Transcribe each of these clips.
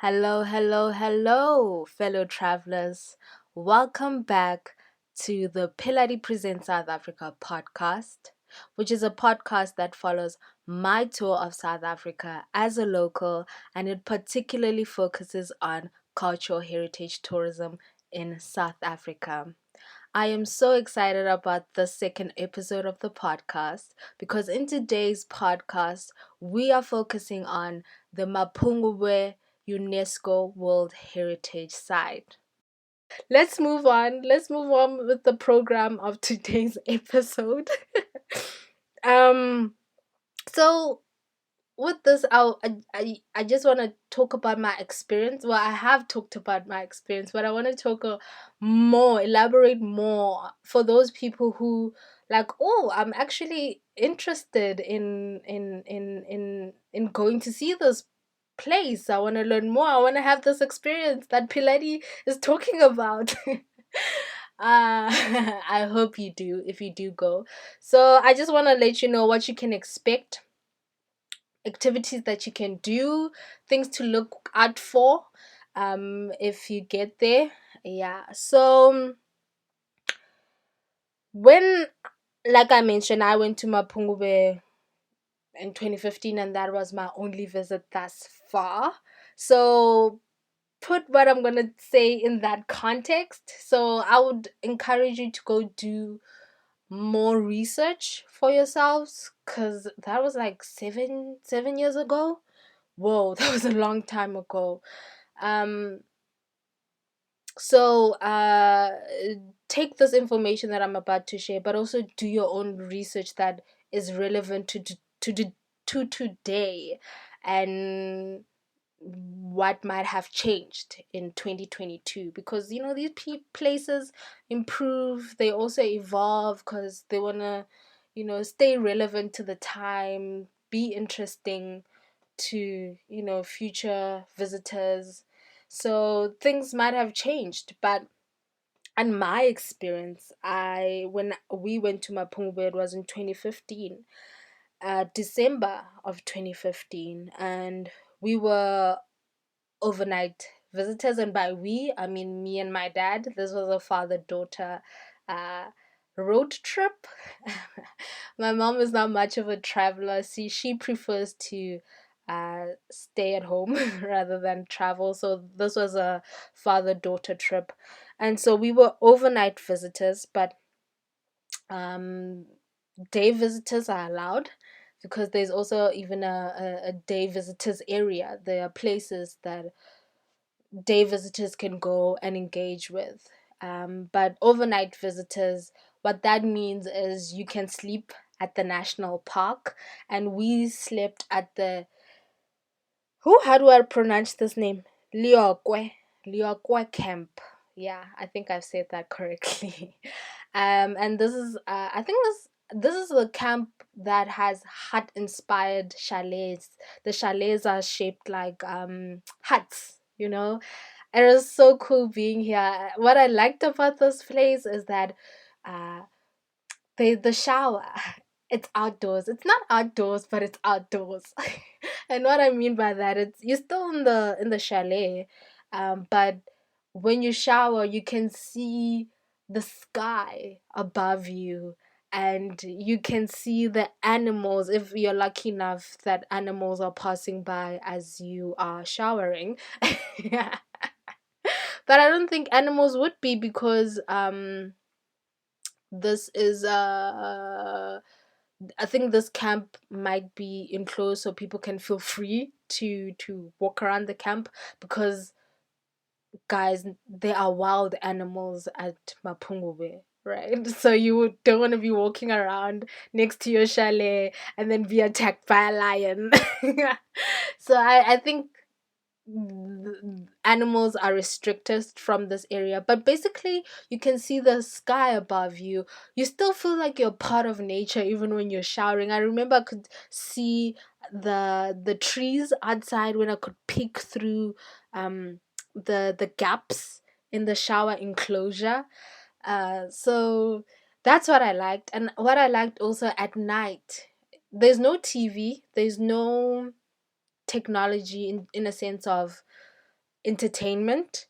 Hello, hello, hello, fellow travelers. Welcome back to the Pilari Present South Africa podcast, which is a podcast that follows my tour of South Africa as a local, and it particularly focuses on cultural heritage tourism in South Africa. I am so excited about the second episode of the podcast because in today's podcast, we are focusing on the Mapungubwe UNESCO World Heritage Site. Let's move on with the program of today's episode. um so with this I just want to talk about my experience. Well, I have talked about my experience, but I want to talk more, elaborate more for those people who like, oh, I'm actually interested in going to see this place. I want to learn more. I want to have this experience that Pilati is talking about. I hope you do if you do go. So I just want to let you know what you can expect, activities that you can do, things to look out for if you get there. Yeah. So when, like I mentioned, I went to Mapungubwe in 2015 and that was my only visit thus far. So put what I'm going to say in that context. So I would encourage you to go do more research for yourselves because that was like seven years ago. Whoa, that was a long time ago. Um, so take this information that I'm about to share, but also do your own research that is relevant to today, and what might have changed in 2022, because these places improve, they also evolve because they want to stay relevant to the time, be interesting to future visitors. So things might have changed, but in my experience, I when we went to Mapungubwe, it was in 2015, December of 2015, and we were overnight visitors. And by we, I mean me and my dad. This was a father-daughter uh road trip. My mom is not much of a traveler. See, she prefers to stay at home rather than travel. So this was a father-daughter trip, and so we were overnight visitors, but um day visitors are allowed because there's also even a day visitors area. There are places that day visitors can go and engage with. But overnight visitors, what that means is you can sleep at the national park, and we slept at the, how do I pronounce this name? Liokwe. Liokwe camp. Yeah, I think I've said that correctly. And this is I think this is a camp that has hut inspired chalets. The chalets are shaped like huts, It was so cool being here. What I liked about this place is that uh the shower, it's outdoors. It's not outdoors, but it's outdoors. And what I mean by that, it's you're still in the chalet, but when you shower, you can see the sky above you, and you can see the animals if you're lucky enough that animals are passing by as you are showering. Yeah. But I don't think animals would be because this is I think this camp might be enclosed so people can feel free to walk around the camp, because guys, there are wild animals at Mapungubwe, right? So don't want to be walking around next to your chalet and then be attacked by a lion. So I think animals are restricted from this area, but basically you can see the sky above you. You still feel like you're part of nature even when you're showering. I remember I could see the trees outside when I could peek through the gaps in the shower enclosure. So that's what I liked. And what I liked also, at night, there's no TV, there's no technology in a sense of entertainment.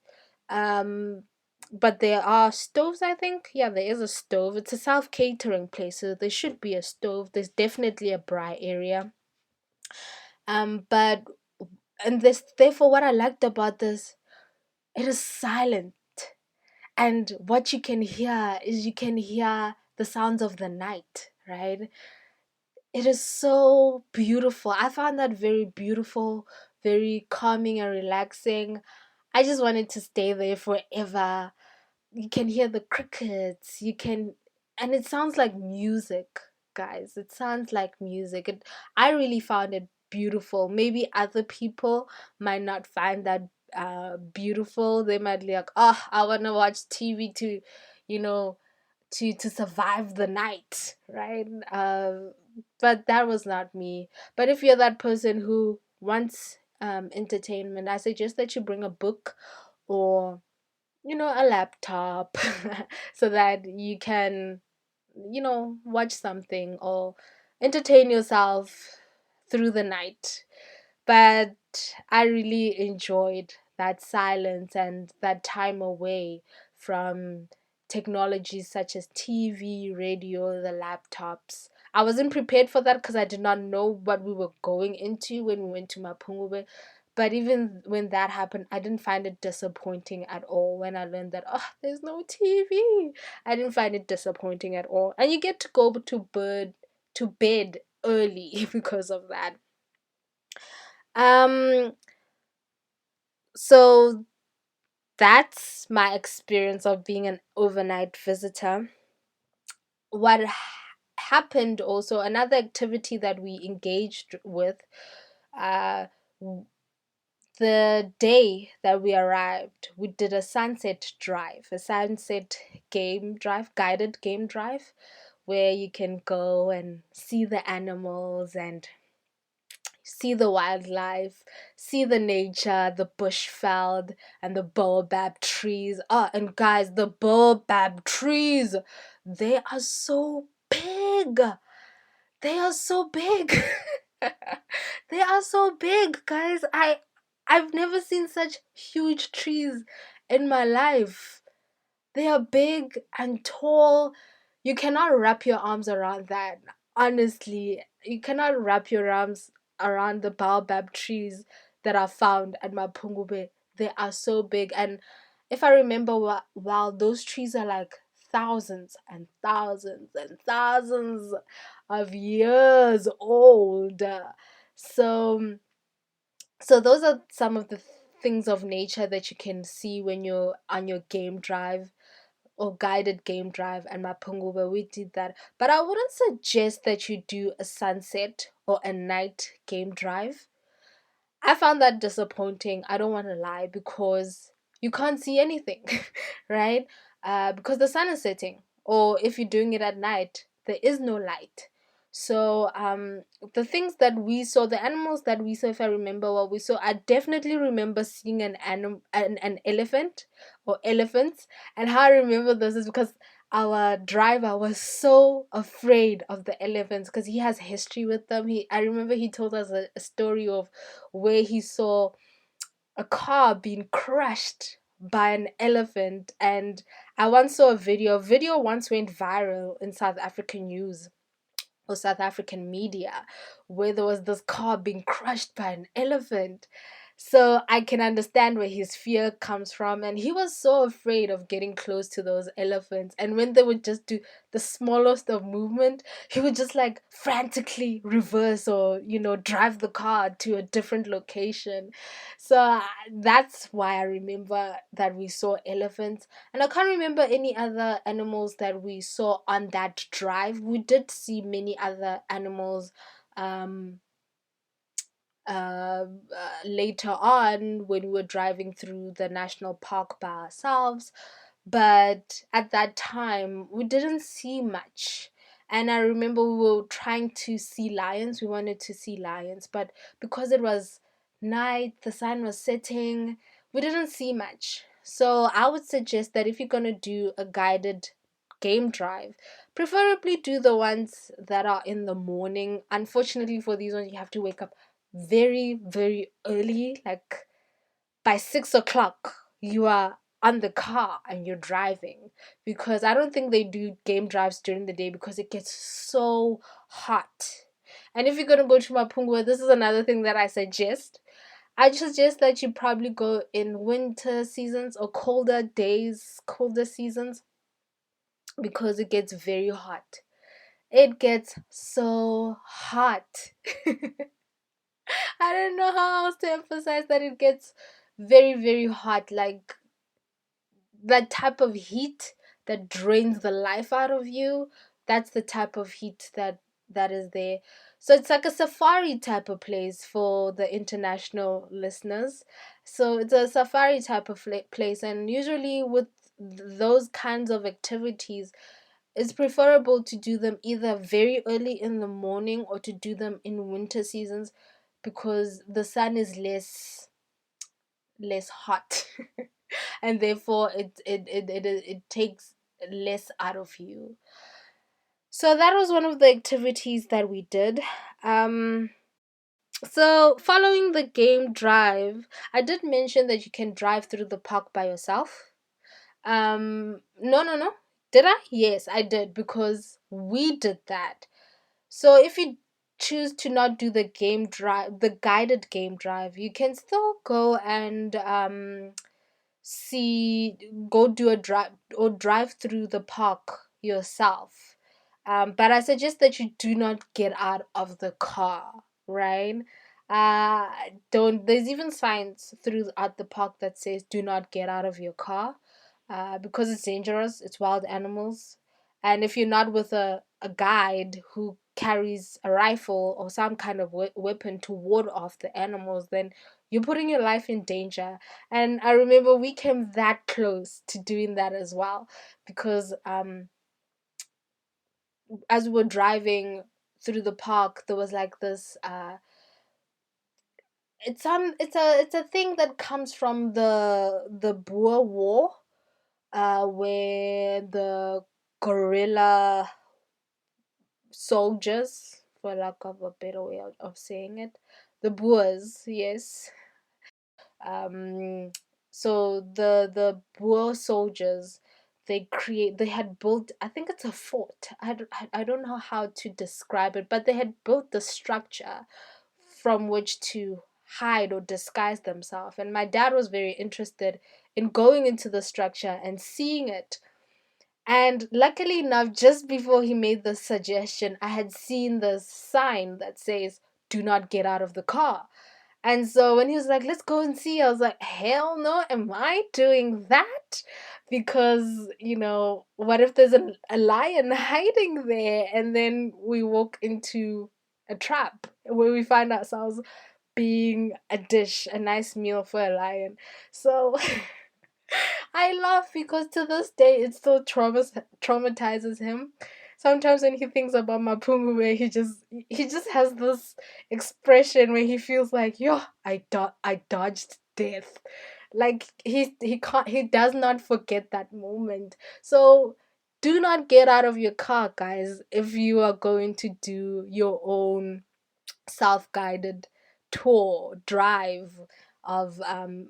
Um, but there are stoves, I think. Yeah, there is a stove. It's a self catering place, so there should be a stove. There's definitely a braai area. But and this therefore what I liked about this, it is silent. And what you can hear is you can hear the sounds of the night, right? It is so beautiful. I found that very beautiful, very calming and relaxing. I just wanted to stay there forever. You can hear the crickets, you can, and it sounds like music, guys. It sounds like music. I really found it beautiful. Maybe other people might not find that beautiful. They might be like, oh, I want to watch TV to, you know, to survive the night, right? But that was not me. But if you're that person who wants entertainment, I suggest that you bring a book or a laptop so that you can watch something or entertain yourself through the night. But I really enjoyed that silence and that time away from technologies such as TV, radio, the laptops. I wasn't prepared for that because I did not know what we were going into when we went to Mapungubwe. But even when that happened, I didn't find it disappointing at all when I learned that, oh, there's no TV. I didn't find it disappointing at all. And you get to go to bed early because of that. Um, so that's my experience of being an overnight visitor. What happened also, another activity that we engaged with, uh, the day that we arrived, we did a sunset drive, a sunset game drive, guided game drive, where you can go and see the animals and see the wildlife, see the nature, the bushveld, and the baobab trees. Oh, and guys, the baobab trees, they are so big. They are so big. They are so big, guys. I've never seen such huge trees in my life. They are big and tall. You cannot wrap your arms around that. Honestly, you cannot wrap your arms around the baobab trees that are found at Mapungubwe. They are so big. And if I remember, while those trees are like thousands and thousands and thousands of years old. So, so those are some of the things of nature that you can see when you're on your game drive or guided game drive and Mapungubwe. We did that. But I wouldn't suggest that you do a sunset or a night game drive. I found that disappointing. I don't want to lie because you can't see anything, right? Because the sun is setting, or if you're doing it at night, there is no light. So the things that we saw, the animals that we saw, if I remember what we saw, I definitely remember seeing an elephant or elephants. And how I remember this is because our driver was so afraid of the elephants because he has history with them. I remember he told us a story of where he saw a car being crushed by an elephant. And I once saw a video once went viral in South African news or South African media where there was this car being crushed by an elephant. So I can understand where his fear comes from. And he was so afraid of getting close to those elephants. And when they would just do the smallest of movement, he would just like frantically reverse or, drive the car to a different location. So that's why I remember that we saw elephants. And I can't remember any other animals that we saw on that drive. We did see many other animals um, later on when we were driving through the national park by ourselves. But at that time, we didn't see much. And I remember we were trying to see lions. We wanted to see lions. But because it was night, the sun was setting, we didn't see much. So I would suggest that if you're going to do a guided game drive, preferably do the ones that are in the morning. Unfortunately, for these ones, you have to wake up very, very early, like by 6 o'clock you are on the car and you're driving, because I don't think they do game drives during the day because it gets so hot. And if you're gonna go to Mapungubwe, this is another thing that I suggest. I suggest that you probably go in winter seasons or colder days, colder seasons, because it gets very hot. It gets so hot. I don't know how else to emphasize that it gets very, very hot. Like that type of heat that drains the life out of you. That's the type of heat that is there. So it's like a safari type of place for the international listeners. So it's a safari type of place, and usually with those kinds of activities, it's preferable to do them either very early in the morning or to do them in winter seasons, because the sun is less hot and therefore it takes less out of you. So that was one of the activities that we did. So following the game drive, I did mention that you can drive through the park by yourself. No. Did I? Yes, I did, because we did that. So if you choose to not do the game drive, the guided game drive, you can still go and see go do a drive or drive through the park yourself. But I suggest that you do not get out of the car, right? uh don't There's even signs throughout the park that says do not get out of your car, because it's dangerous, it's wild animals. And if you're not with a guide who carries a rifle or some kind of weapon to ward off the animals, then you're putting your life in danger. And I remember we came that close to doing that as well, because as we were driving through the park, there was like this it's a thing that comes from the Boer War, where the guerrilla soldiers, for lack of a better way of saying it, the Boers, yes. um so the Boer soldiers, they had built, I think it's a fort, I don't know how to describe it, but they had built the structure from which to hide or disguise themselves. And my dad was very interested in going into the structure and seeing it. And luckily enough, just before he made the suggestion, I had seen the sign that says, "Do not get out of the car." And so when he was like, "Let's go and see," I was like, "Hell no, am I doing that?" Because, what if there's a lion hiding there and then we walk into a trap where we find ourselves being a nice meal for a lion? So I laugh because to this day it still traumatizes him. Sometimes when he thinks about Mapungubwe, he just has this expression where he feels like, yo, I dodged death. Like he does not forget that moment. So do not get out of your car, guys, if you are going to do your own self-guided tour drive of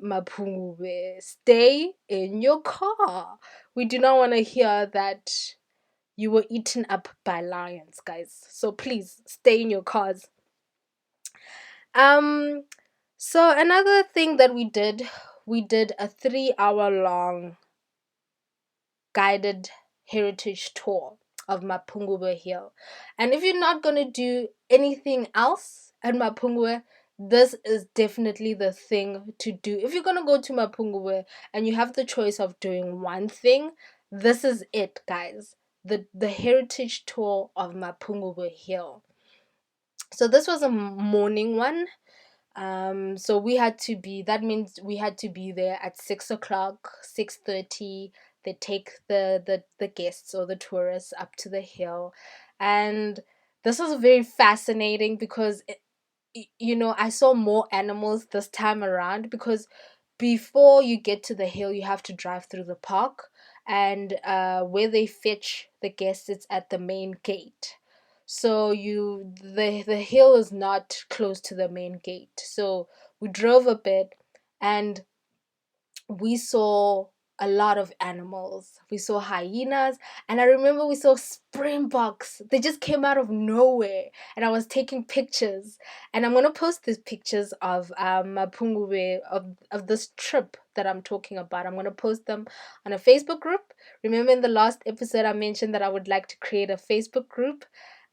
Mapungubwe. Stay in your car. We do not want to hear that you were eaten up by lions, guys. So please stay in your cars. Um so another thing that we did a 3 hour long guided heritage tour of Mapungubwe Hill. And if you're not going to do anything else at Mapungubwe, this is definitely the thing to do. If you're going to go to Mapungubwe and you have the choice of doing one thing, this is it, guys. The heritage tour of Mapungubwe Hill. So this was a morning one. So that means we had to be there at 6 o'clock, 6:30. They take the guests or the tourists up to the hill. And this was very fascinating because I saw more animals this time around, because before you get to the hill you have to drive through the park, and where they fetch the guests, it's at the main gate. So the hill is not close to the main gate, so we drove a bit, and we saw a lot of animals. We saw hyenas, and I remember we saw springboks. They just came out of nowhere, and I was taking pictures. And I'm gonna post these pictures of Mapungubwe, of this trip that I'm talking about. I'm gonna post them on a Facebook group. Remember in the last episode I mentioned that I would like to create a Facebook group.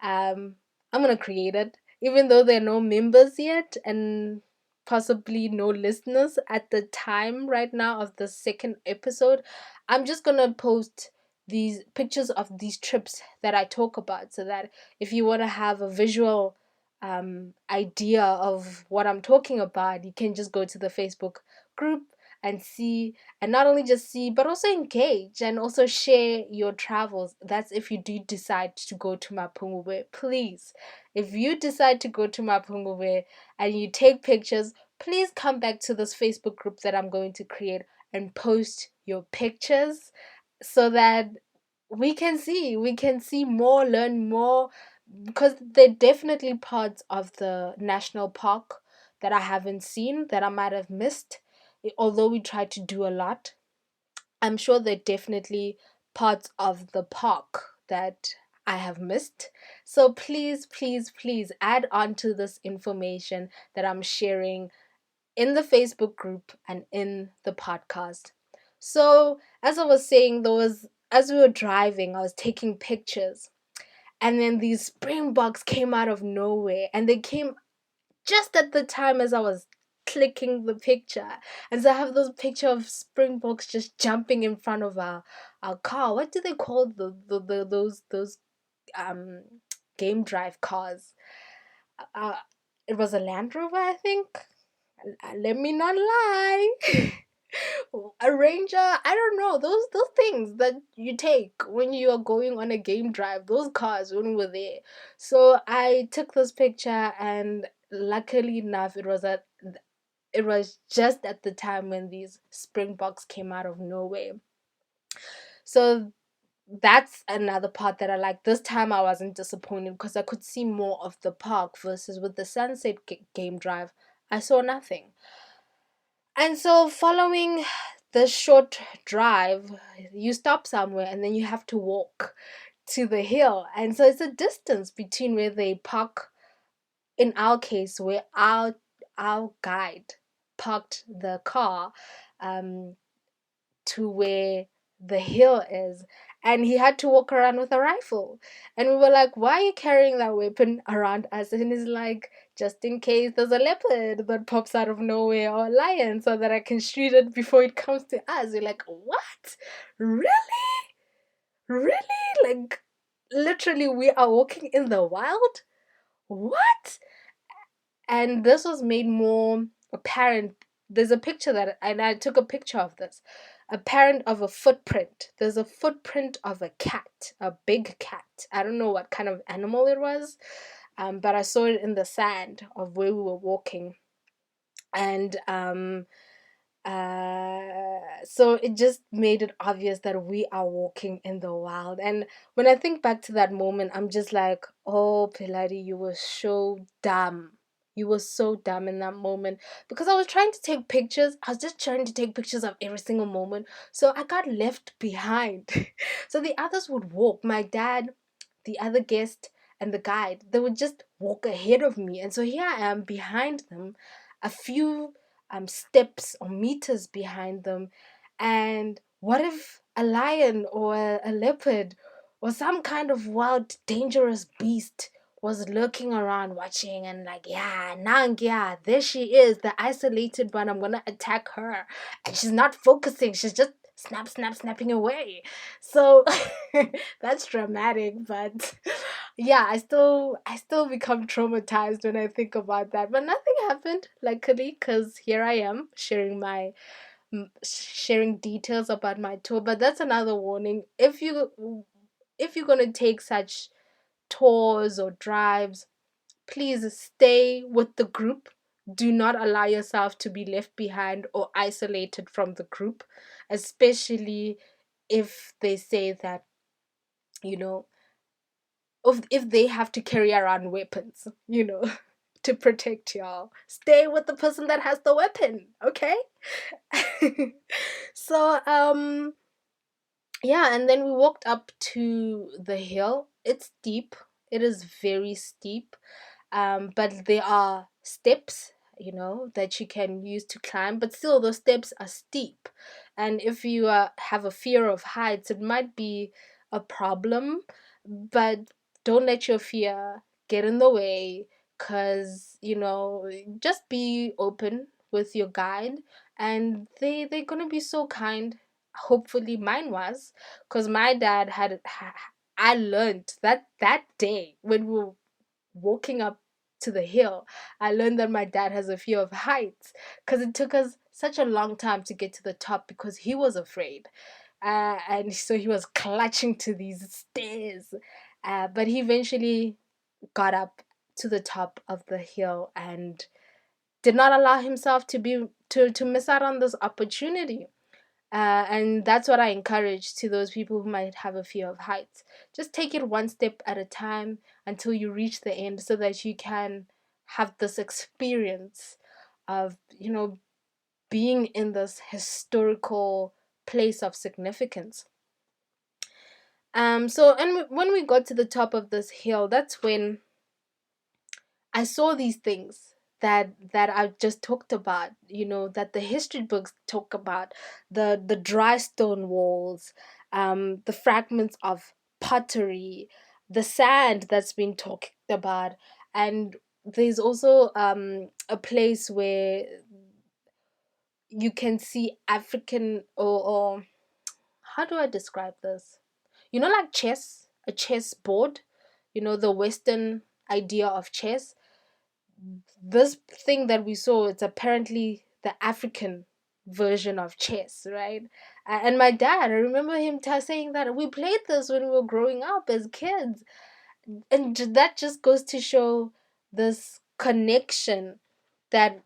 I'm gonna create it, even though there are no members yet, and possibly no listeners at the time right now of the second episode. I'm just gonna post these pictures of these trips that I talk about, so that if you want to have a visual idea of what I'm talking about, you can just go to the Facebook group and see, and not only just see, but also engage and also share your travels. That's if you do decide to go to Mapungubwe. Please, if you decide to go to Mapungubwe and you take pictures, please come back to this Facebook group that I'm going to create and post your pictures, so that we can see more, learn more, because they're definitely parts of the national park that I haven't seen, that I might have missed. Although we try to do a lot, I'm sure they're definitely parts of the park that I have missed. So please, please, please add on to this information that I'm sharing in the Facebook group and in the podcast. So, as I was saying, as we were driving, I was taking pictures, and then these springboks came out of nowhere, and they came just at the time as I was clicking the picture. And so I have those picture of springboks just jumping in front of our car. What do they call those um game drive cars? Uh, it was a Land Rover, I think. Let me not lie. A Ranger, I don't know, those things that you take when you are going on a game drive, those cars when we were there. So I took this picture, and luckily enough, it was just at the time when these springboks came out of nowhere. So that's another part that I like. This time I wasn't disappointed because I could see more of the park, versus with the sunset game drive, I saw nothing. And so, following the short drive, you stop somewhere and then you have to walk to the hill. And so, it's a distance between where they park, in our case, where our guide parked the car, um, to where the hill is, and he had to walk around with a rifle. And we were like, why are you carrying that weapon around us? And he's like, just in case there's a leopard that pops out of nowhere, or a lion, so that I can shoot it before it comes to us. You're like, what? Really? Really? Like, literally, we are walking in the wild? What? And this was made more apparent. There's a picture that, and I took a picture of this, apparent of a footprint. There's a footprint of a cat, a big cat. I don't know what kind of animal it was, but I saw it in the sand of where we were walking. And so it just made it obvious that we are walking in the wild. And when I think back to that moment, I'm just like, oh, Pilari, you were so dumb. You were so dumb in that moment, because I was trying to take pictures. I was just trying to take pictures of every single moment. So I got left behind. So the others would walk. My dad, the other guest, and the guide, they would just walk ahead of me. And so here I am behind them, a few steps or meters behind them. And what if a lion or a leopard or some kind of wild, dangerous beast was lurking around watching, and like, yeah, Nang, yeah, there she is, the isolated one. I'm gonna attack her. And she's not focusing, she's just snapping away. So that's dramatic, but yeah, I still become traumatized when I think about that. But nothing happened, luckily, because here I am sharing details about my tour. But that's another warning. If you're gonna take such tours or drives, please stay with the group. Do not allow yourself to be left behind or isolated from the group, especially if they say that, you know, if they have to carry around weapons, to protect y'all. Stay with the person that has the weapon, okay? So yeah, and then we walked up to the hill. It's steep. It is very steep. But there are steps, that you can use to climb, but still those steps are steep. And if you have a fear of heights, it might be a problem, but don't let your fear get in the way, because just be open with your guide, and they're gonna be so kind. Hopefully mine was, because my dad I learned that day when we were walking up to the hill, I learned that my dad has a fear of heights, because it took us such a long time to get to the top because he was afraid. And so he was clutching to these stairs. But he eventually got up to the top of the hill and did not allow himself to miss out on this opportunity. And that's what I encourage to those people who might have a fear of heights. Just take it one step at a time until you reach the end, so that you can have this experience of, being in this historical place of significance. So, and when we got to the top of this hill, that's when I saw these things that I've just talked about, that the history books talk about, the dry stone walls, the fragments of pottery, the sand that's been talked about, and there's also a place where you can see African, or how do I describe this? Like chess, a chess board, the Western idea of chess. This thing that we saw, it's apparently the African version of chess, right? And my dad, I remember him saying that we played this when we were growing up as kids. And that just goes to show this connection that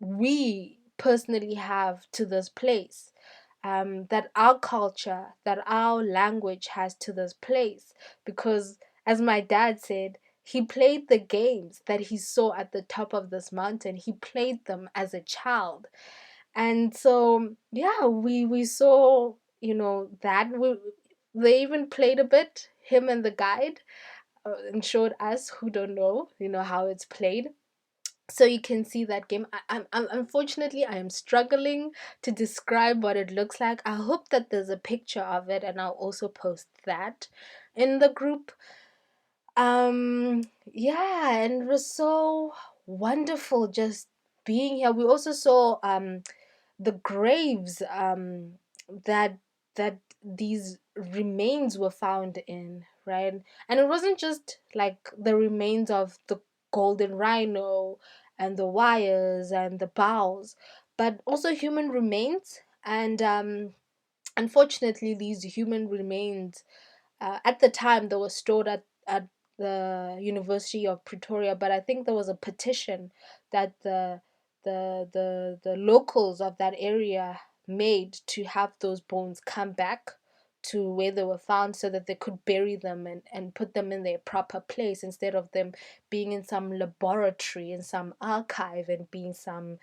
we personally have to this place, that our culture, that our language has to this place. Because, as my dad said, he played the games that he saw at the top of this mountain. He played them as a child. And so, yeah, we saw, that. They even played a bit, him and the guide, and showed us who don't know, how it's played. So you can see that game. I'm unfortunately, I am struggling to describe what it looks like. I hope that there's a picture of it, and I'll also post that in the group. Yeah, and it was so wonderful just being here. We also saw the graves, that these remains were found in, right? And it wasn't just like the remains of the golden rhino and the wires and the bows, but also human remains. And unfortunately, these human remains, at the time, they were stored at the University of Pretoria, but I think there was a petition that the locals of that area made to have those bones come back to where they were found, so that they could bury them and put them in their proper place, instead of them being in some laboratory, in some archive, and being some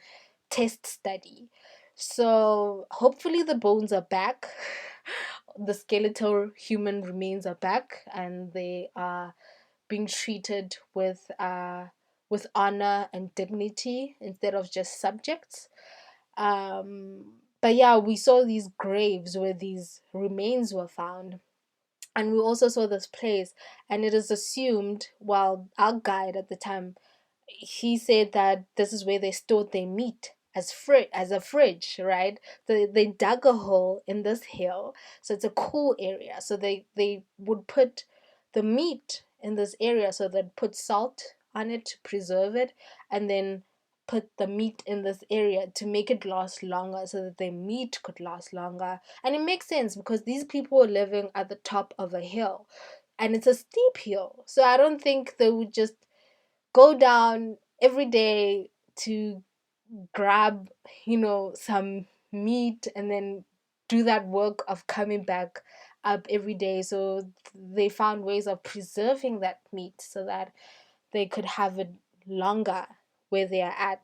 test study. So hopefully the bones are back. The skeletal human remains are back, and they are being treated with honor and dignity, instead of just subjects. But yeah, we saw these graves where these remains were found, and we also saw this place, and it is assumed, well, our guide at the time, he said that this is where they stored their meat as a fridge, right? They dug a hole in this hill, so it's a cool area. So they would put the meat in this area, so they'd put salt on it to preserve it, and then put the meat in this area to make it last longer, so that their meat could last longer. And it makes sense, because these people were living at the top of a hill, and it's a steep hill, so I don't think they would just go down every day to grab, some meat, and then do that work of coming back up every day. So they found ways of preserving that meat, so that they could have it longer where they are at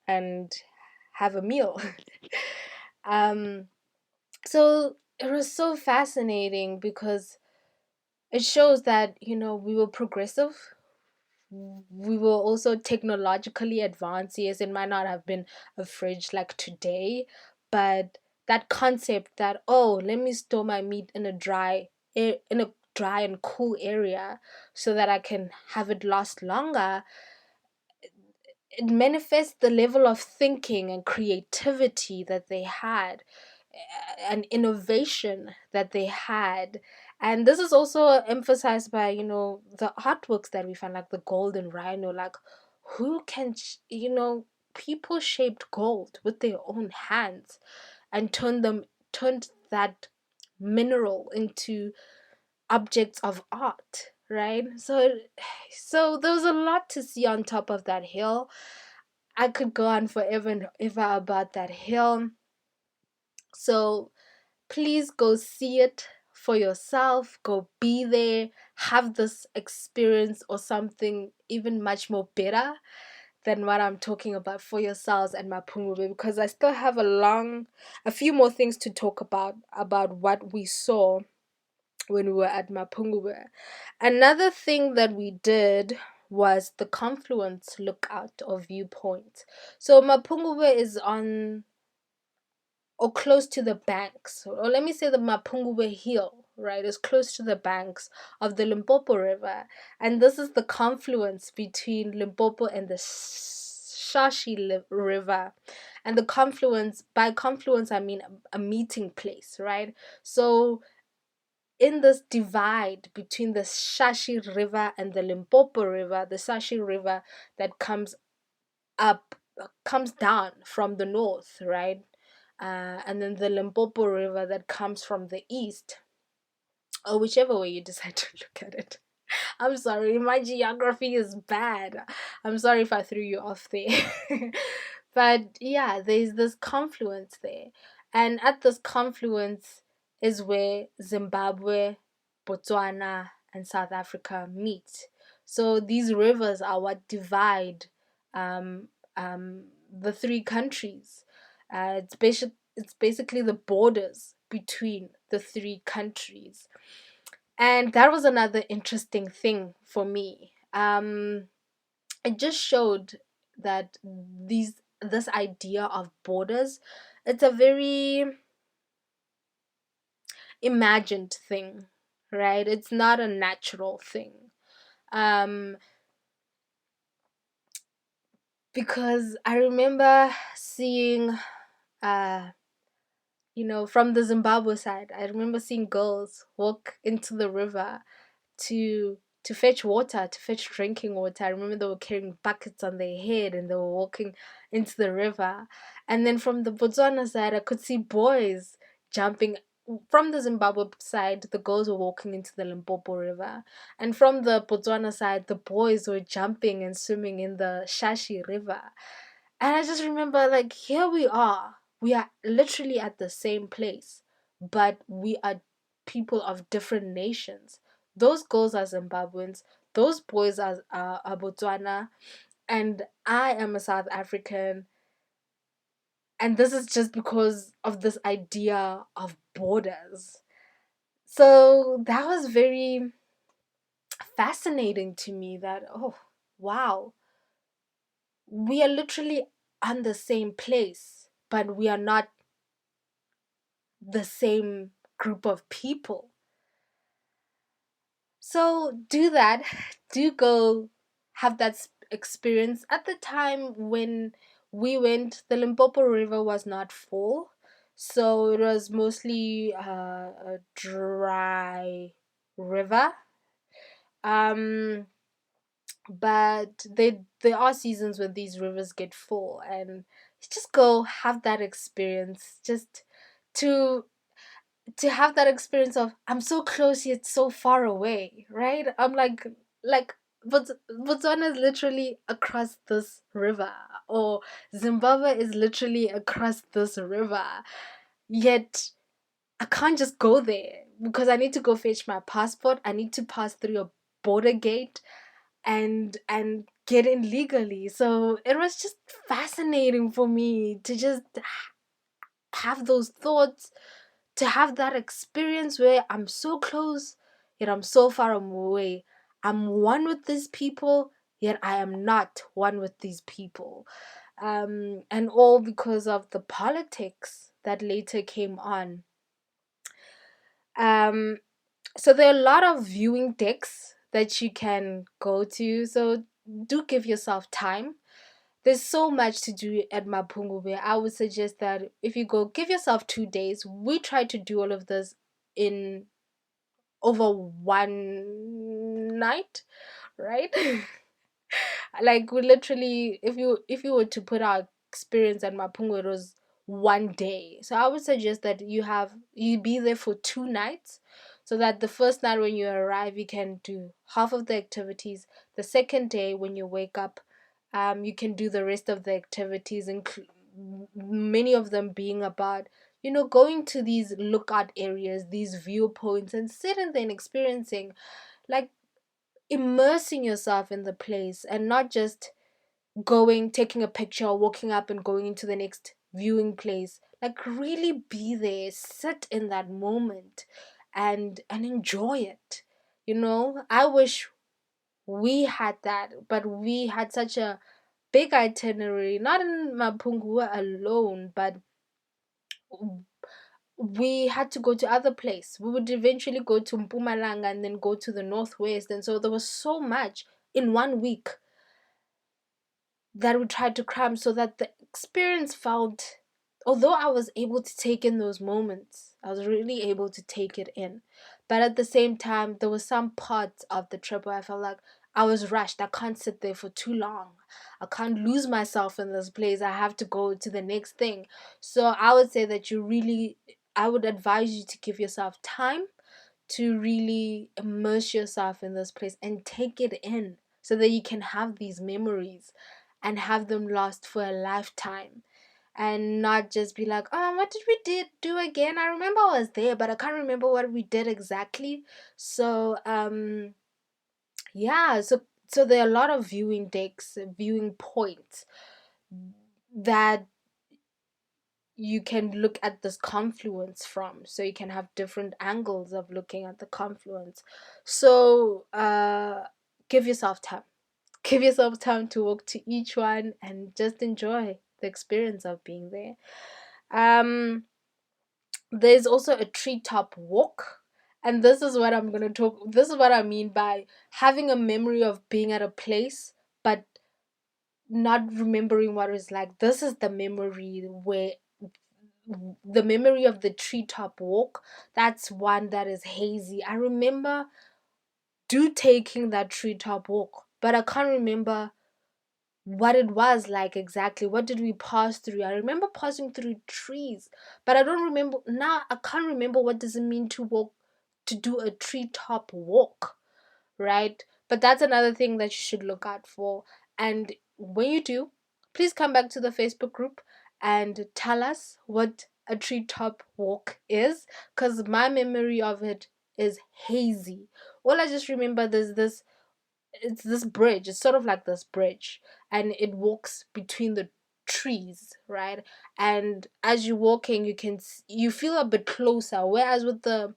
and have a meal. um, so it was so fascinating because it shows that, we were progressive. We were also technologically advanced. Yes, it might not have been a fridge like today, but that concept that, oh, let me store my meat in a dry and cool area so that I can have it last longer, it manifests the level of thinking and creativity that they had, and innovation that they had. And this is also emphasized by, the artworks that we find, like the golden rhino. Like, who can people shaped gold with their own hands and turned that mineral into objects of art, right? So there was a lot to see on top of that hill. I could go on forever and ever about that hill. So please go see it for yourself. Go be there, have this experience or something even much more better than what I'm talking about for yourselves and Mapungubwe, because I still have a few more things to talk about what we saw when we were at Mapungubwe. Another thing that we did was the confluence lookout or viewpoint. So Mapungubwe is on or close to the banks, or let me say the Mapungubwe Hill, right, is close to the banks of the Limpopo River. And this is the confluence between Limpopo and the River. And by confluence, I mean a meeting place, right? So in this divide between the Shashi River and the Limpopo River, the Shashi River that up comes down from the north, right? And then the Limpopo River that comes from the east, or whichever way you decide to look at it. I'm sorry, my geography is bad. I'm sorry if I threw you off there. But yeah, there's this confluence there. And at this confluence is where Zimbabwe, Botswana, and South Africa meet. So these rivers are what divide um, the three countries. It's basically the borders between the three countries. And that was another interesting thing for me. It just showed that this idea of borders, it's a very imagined thing, right? It's not a natural thing. Um, because I remember seeing from the Zimbabwe side, I remember seeing girls walk into the river to fetch water, to fetch drinking water. I remember they were carrying buckets on their head and they were walking into the river. And then from the Botswana side, I could see boys jumping. From the Zimbabwe side, the girls were walking into the Limpopo River. And from the Botswana side, the boys were jumping and swimming in the Shashi River. And I just remember, like, here we are. We are literally at the same place, but we are people of different nations. Those girls are Zimbabweans, those boys are Botswana, and I am a South African. And this is just because of this idea of borders. So that was very fascinating to me that, oh, wow, we are literally on the same place, but we are not the same group of people. So do that. Do go have that experience. At the time when we went, the Limpopo River was not full. So it was mostly a dry river. Um, but there are seasons when these rivers get full, and just go have that experience, just to have that experience of, I'm so close yet so far away, right? I'm like Botswana is literally across this river, or Zimbabwe is literally across this river, yet I can't just go there because I need to go fetch my passport. I need to pass through a border gate. and get in legally. So it was just fascinating for me to just have those thoughts, to have that experience where I'm so close, yet I'm so far away. I'm one with these people, yet I am not one with these people. And all because of the politics that later came on. Um, so there are a lot of viewing decks that you can go to. So do give yourself time. There's so much to do at Mapungubwe. I would suggest that if you go, give yourself 2 days. We try to do all of this in over one night, right? Like we literally, if you were to put our experience at Mapungubwe, it was one day. So I would suggest that you be there for 2 nights, so that the first night when you arrive, you can do half of the activities. The second day when you wake up, you can do the rest of the activities, many of them being about, going to these lookout areas, these viewpoints, and sitting there and experiencing, like, immersing yourself in the place, and not just going, taking a picture, walking up and going into the next viewing place. Like, really be there, sit in that moment, and enjoy it. I wish we had that, but we had such a big itinerary, not in Mapungubwe alone, but we had to go to other place. We would eventually go to Mpumalanga and then go to the northwest, and so there was so much in one week that we tried to cram, so that the experience felt, although I was able to take in those moments, I was really able to take it in, but at the same time there was some parts of the trip where I felt like I was rushed. I can't sit there for too long. I can't lose myself in this place. I have to go to the next thing. So I would say that I would advise you to give yourself time to really immerse yourself in this place and take it in, so that you can have these memories and have them last for a lifetime, and not just be like, oh, what did we do again? I remember I was there, but I can't remember what we did exactly. So yeah, so there are a lot of viewing decks, viewing points that you can look at this confluence from, so you can have different angles of looking at the confluence. So give yourself time, give yourself time to walk to each one and just enjoy the experience of being there. There's also a treetop walk, and this is what I mean by having a memory of being at a place, but not remembering what it was like. This is the memory where the memory of the treetop walk. That's one that is hazy. I remember taking that treetop walk, but I can't remember what it was like exactly. What did we pass through? I remember passing through trees, but I don't remember now. I can't remember what does it mean to do a treetop walk, right? But that's another thing that you should look out for. And when you do, please come back to the Facebook group and tell us what a treetop walk is, because my memory of it is hazy. All I just remember, there's this it's this bridge. It's sort of like this bridge, and it walks between the trees, right? And as you're walking, you feel a bit closer, whereas with the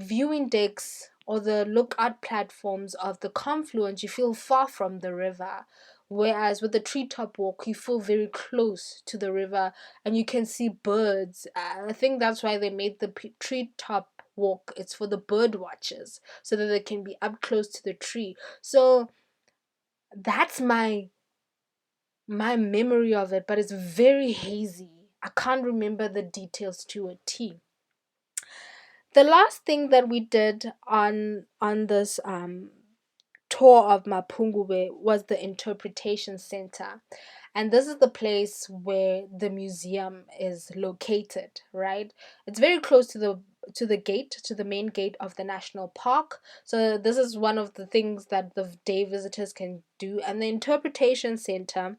viewing decks or the lookout platforms of the confluence, you feel far from the river. Whereas with the treetop walk, you feel very close to the river, and you can see birds. I think that's why they made the treetop walk. It's for the bird watchers, so that they can be up close to the tree. So that's my memory of it, but it's very hazy. I can't remember the details to a T. The last thing that we did on this tour of Mapungubwe was the interpretation center, and this is the place where the museum is located, right? It's very close to the main gate of the national park. So this is one of the things that the day visitors can do. And the interpretation center,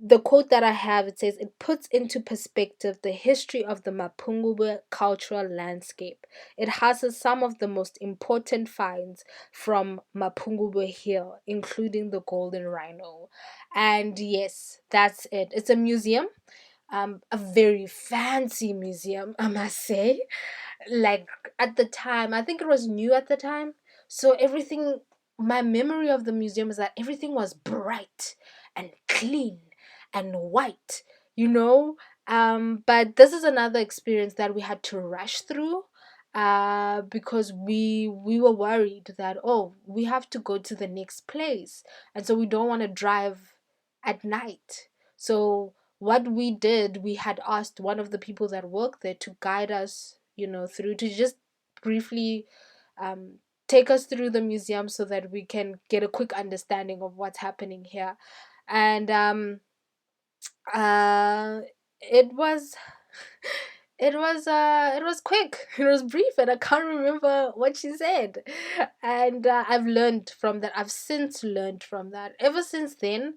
the quote that I have, it says, it puts into perspective the history of the Mapungubwe cultural landscape. It houses some of the most important finds from Mapungubwe Hill, including the golden rhino. And yes, that's it. It's a museum, a very fancy museum, I must say. Like at the time, I think it was new at the time. So everything, my memory of the museum is that everything was bright and clean and white, you know. But this is another experience that we had to rush through, because we were worried that, oh, we have to go to the next place, and so we don't want to drive at night. So what we did, we had asked one of the people that worked there to guide us, through, to just briefly um, take us through the museum so that we can get a quick understanding of what's happening here. And uh, it was it was quick, it was brief, and I can't remember what she said. And I've since learned from that. Ever since then,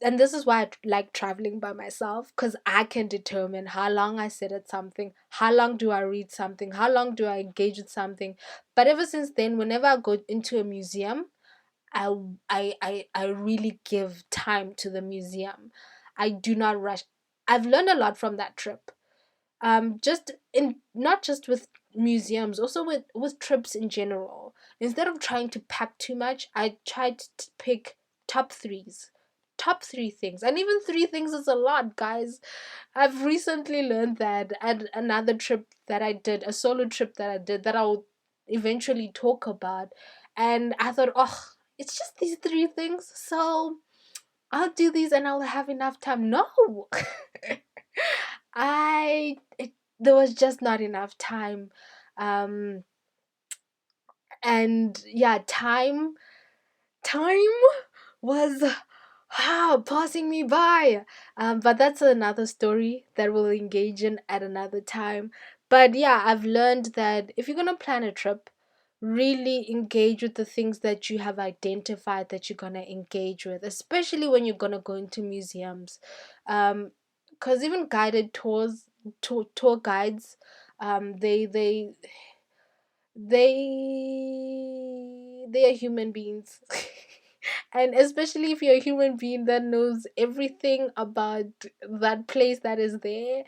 and this is why I like traveling by myself, because I can determine how long I sit at something, how long do I read something, how long do I engage with something. But ever since then, whenever I go into a museum, I really give time to the museum. I do not rush. I've learned a lot from that trip. Just in not just with museums, also with trips in general. Instead of trying to pack too much, I tried to pick top threes, top three things, and even three things is a lot, guys. I've recently learned that at another trip that I did, a solo trip that I did, that I'll eventually talk about, and I thought, oh, it's just these three things, so I'll do these and I'll have enough time. No, there was just not enough time. Um, and yeah, time was passing me by. But that's another story that we'll engage in at another time. But yeah, I've learned that if you're gonna plan a trip, really engage with the things that you have identified that you're gonna engage with, especially when you're gonna go into museums. Because even guided tours, tour guides, they they are human beings. And especially if you're a human being that knows everything about that place that is there,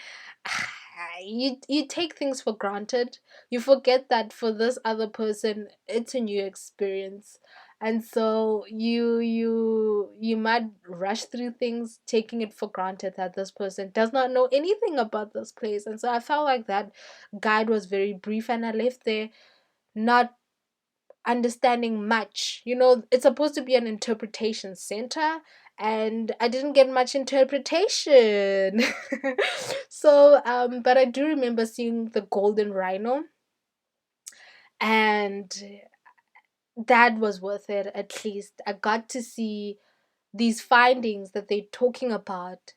you take things for granted. You forget that for this other person it's a new experience, and so you might rush through things taking it for granted that this person does not know anything about this place. And so I felt like that guide was very brief, and I left there not understanding much. It's supposed to be an interpretation center, and I didn't get much interpretation. So, but I do remember seeing the golden rhino, and that was worth it. At least I got to see these findings that they're talking about,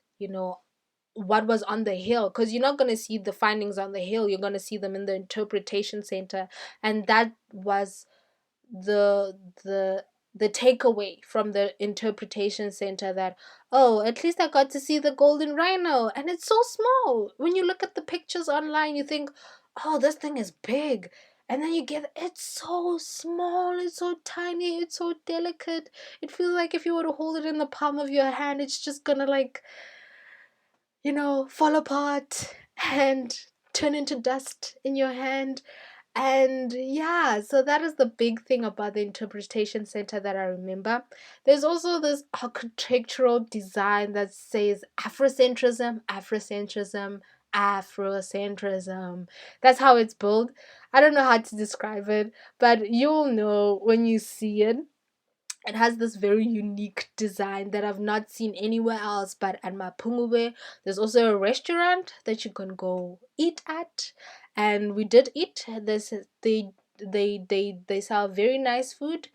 what was on the hill, because you're not going to see the findings on the hill, you're going to see them in the interpretation center. And that was the the the takeaway from the interpretation center, that, oh, at least I got to see the golden rhino, and it's so small. When you look at the pictures online, you think, oh, this thing is big, and then you get, it's so small, it's so tiny, it's so delicate. It feels like if you were to hold it in the palm of your hand, it's just gonna, like, fall apart and turn into dust in your hand. And yeah, so that is the big thing about the interpretation center that I remember. There's also this architectural design that says Afrocentrism, Afrocentrism, Afrocentrism. That's how it's built. I don't know how to describe it, but you'll know when you see it. It has this very unique design that I've not seen anywhere else but at Mapungubwe. There's also a restaurant that you can go eat at, and we did eat. They sell very nice food.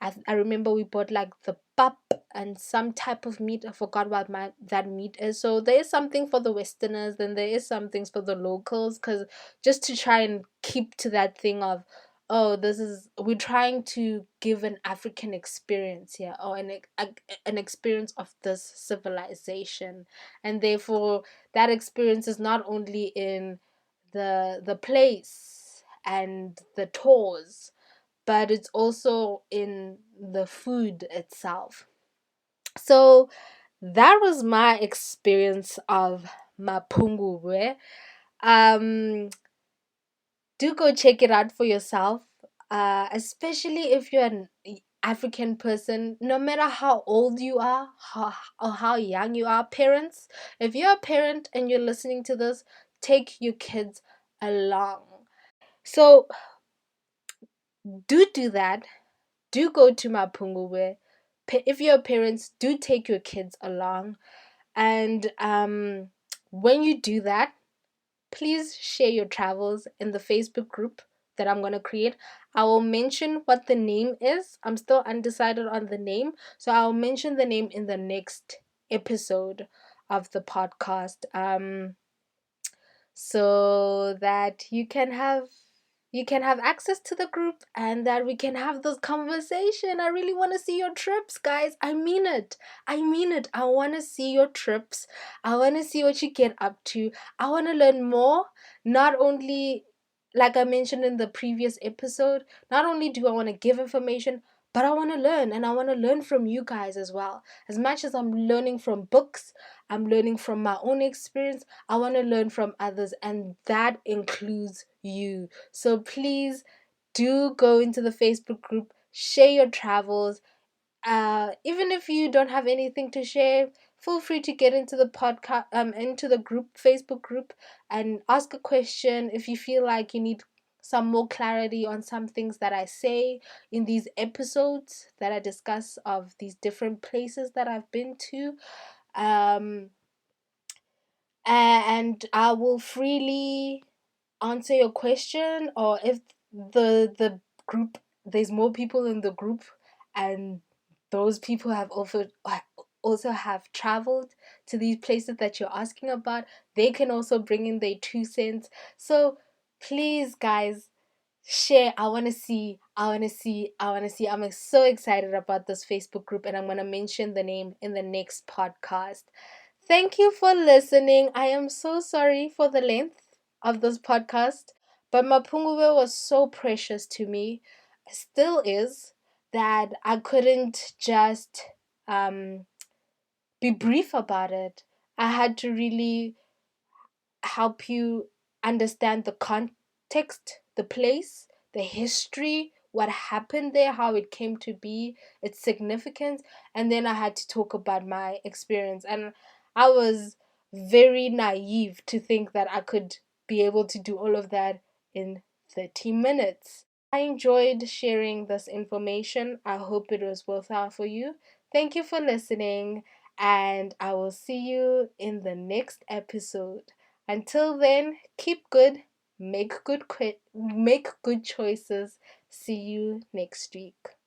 I remember we bought like the pap and some type of meat. I forgot what that meat is. So there is something for the Westerners, then there is some things for the locals, because just to try and keep to that thing of oh, this is, we're trying to give an African experience here, or an experience of this civilization, and therefore that experience is not only in the place and the tours, but it's also in the food itself. So that was my experience of Mapungubwe. Um, do go check it out for yourself. Especially if you're an African person, no matter how old you are, or how young you are, parents, if you're a parent and you're listening to this, take your kids along. So do that. Do go to Mapungubwe. If you're parents, do take your kids along. And when you do that, please share your travels in the Facebook group that I'm going to create. I will mention what the name is. I'm still undecided on the name. So I'll mention the name in the next episode of the podcast. So that you can have access to the group and that we can have this conversation. I really want to see your trips, guys. I mean it. I want to see your trips. I want to see what you get up to. I want to learn more. Not only, like I mentioned in the previous episode, not only do I want to give information, but I want to learn, and I want to learn from you guys as well. As much as I'm learning from books, I'm learning from my own experience. I want to learn from others, and that includes you. So please do go into the Facebook group, share your travels. Even if you don't have anything to share, feel free to get into the podcast, into the group, Facebook group, and ask a question if you feel like you need some more clarity on some things that I say in these episodes that I discuss of these different places that I've been to. Um, and I will freely answer your question, or if the group, there's more people in the group and those people have also have traveled to these places that you're asking about, they can also bring in their 2 cents. So please, guys, share. I want to see. I'm so excited about this Facebook group, and I'm going to mention the name in the next podcast. Thank you for listening. I am so sorry for the length of this podcast, but Mapungubwe was so precious to me, still is, that I couldn't just be brief about it. I had to really help you understand the context, the place, the history, what happened there, how it came to be, its significance, and then I had to talk about my experience. And I was very naive to think that I could be able to do all of that in 30 minutes. I enjoyed sharing this information. I hope it was worthwhile for you. Thank you for listening, and I will see you in the next episode. Until then, keep good, make good choices. See you next week.